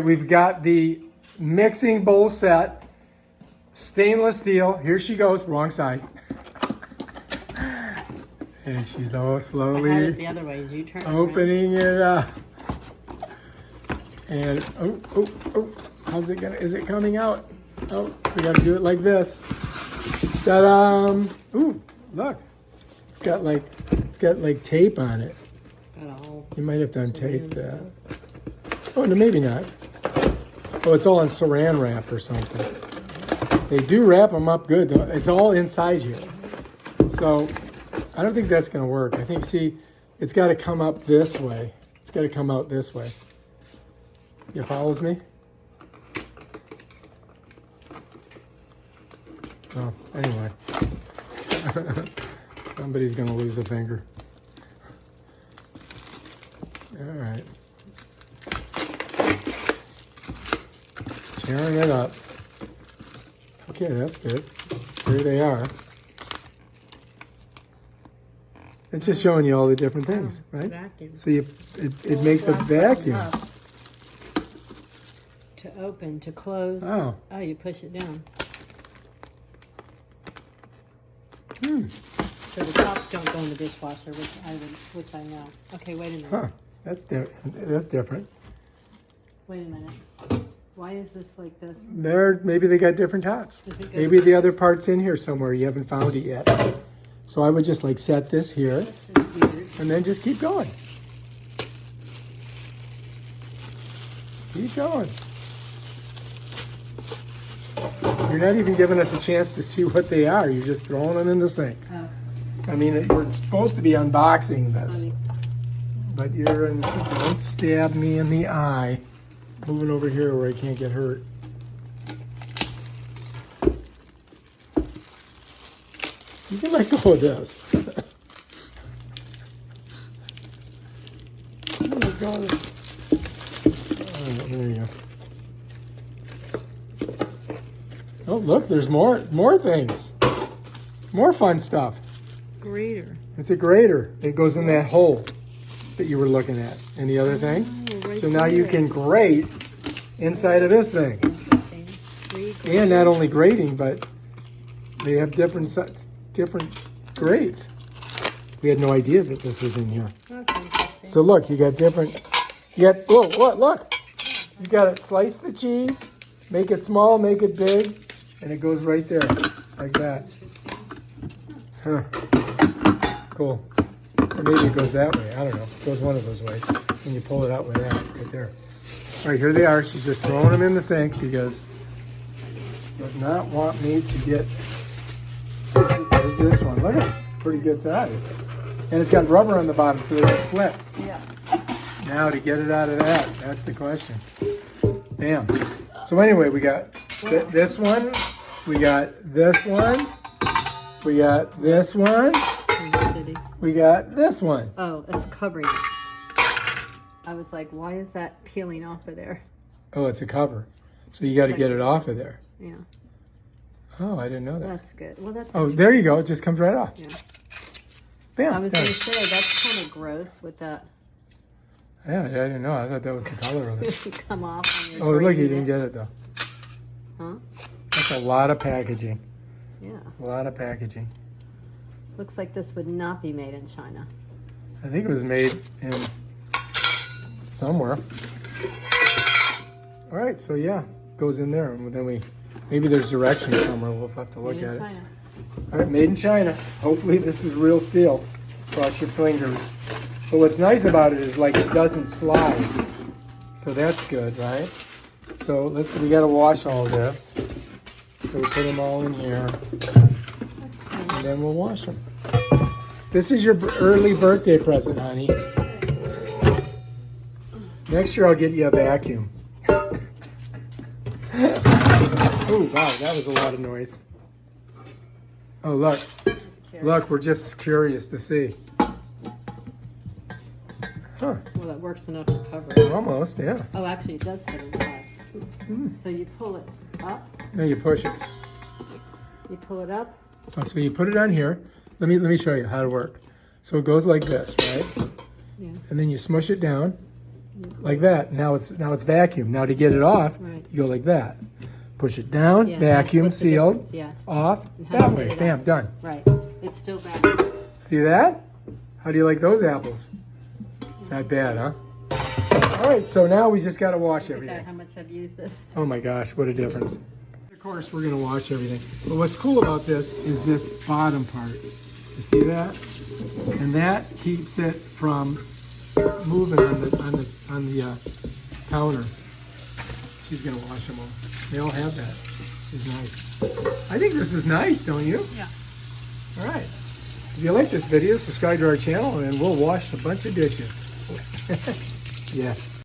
We've got the mixing bowl set, stainless steel. Here she goes, wrong side. And she's all I had slowly it the other way. You turn it opening it up. And oh, how's it gonna? Is it coming out? Oh, we gotta do it like this. Ta-da! Ooh, look, it's got like tape on it. You might have to untape that. Oh no, maybe not. Oh, it's all in saran wrap or something. They do wrap them up good though. It's all inside here. So I don't think that's gonna work. I think, see, it's gotta come up this way. It's gotta come out this way. You follows me? Oh, anyway. Somebody's gonna lose a finger. All right. Tearing it up. Okay, that's good. Here they are. It's just showing you all the different things, right? Vacuum. So it makes a vacuum. To open, to close. Oh. Oh, you push it down. So the tops don't go in the dishwasher, which I know. Okay, wait a minute. Huh? That's different. Wait a minute. Why is this like this? Maybe they got different tops. Maybe the other part's in here somewhere. You haven't found it yet. So I would just like set this here, This is weird. and then just keep going. Keep going. You're not even giving us a chance to see what they are. You're just throwing them in the sink. Oh, I mean, we're supposed to be unboxing this, funny. but you're in. Don't stab me in the eye. Moving over here where I can't get hurt. You can let go of this. Oh my God. All right, there you go. Oh, look, there's more things. More fun stuff. Grater. It's a grater. It goes in that hole that you were looking at. And the other thing? Right So now you there. can grate inside of this thing. Interesting. Three And not only grating, but they have different grades. We had no idea that this was in here. Okay, interesting. So look, you got different. Whoa, what? Look. You got to slice the cheese, make it small, make it big, and it goes right there, like that. Huh. Cool. Or maybe it goes that way. I don't know. It goes one of those ways. And you pull it out with that right there. All right, here they are. She's just throwing them in the sink because she does not want me to get. There's this one. Look at it. It's pretty good size. And it's got rubber on the bottom so they don't slip. Yeah. Now to get it out of that, that's the question. Bam. So anyway, we got this one. We got this one. We got this one. We got this one. Oh, it's covering it. I was like, why is that peeling off of there? Oh, it's a cover. So you got to get it off of there. Yeah, Oh, I didn't know that. that's good. Well, that's. Oh, there you go. It just comes right off. Yeah. Bam. I was done. going to say, that's kind of gross with that. Yeah, I didn't know. I thought that was the color of it. Come off on your Oh, look, gravy you didn't bit. get it though. Huh? That's a lot of packaging. Yeah. A lot of packaging. Looks like this would not be made in China. I think it was made in somewhere. All right, so yeah, goes in there, and then maybe there's directions somewhere. We'll have to look Made at in it. China. All right, made in China. Hopefully this is real steel. Cross your fingers. But what's nice about it is like it doesn't slide. So that's good, right? So we got to wash all this. So we put them all in here, and then we'll wash them. This is your early birthday present, honey. Next year I'll get you a vacuum. Oh, wow, that was a lot of noise. Oh, look. Look, we're just curious to see. Huh, Well, that works enough to cover it. almost, yeah. Oh, actually, it does fit inside. So you pull it up. Now you push it. You pull it up. Oh, so you put it on here. Let me show you how to work. So it goes like this, right? Yeah. And then you smush it down, like that. Now it's vacuum. Now to get it off, Right. you go like that. Push it down, Yeah, vacuum, what's the sealed, difference? Yeah, off, And how that to way, get it bam, out. done. right. It's still bad. See that? How do you like those apples? Not bad, huh? All right, so now we just got to wash Look at everything. how much I've used this. Oh my gosh, what a difference. Of course, we're going to wash everything. But what's cool about this is this bottom part. You see that? And that keeps it from moving on the counter. She's going to wash them all. They all have that. It's nice. I think this is nice, don't you? Yeah. All right. If you like this video, subscribe to our channel and we'll wash a bunch of dishes. Yeah.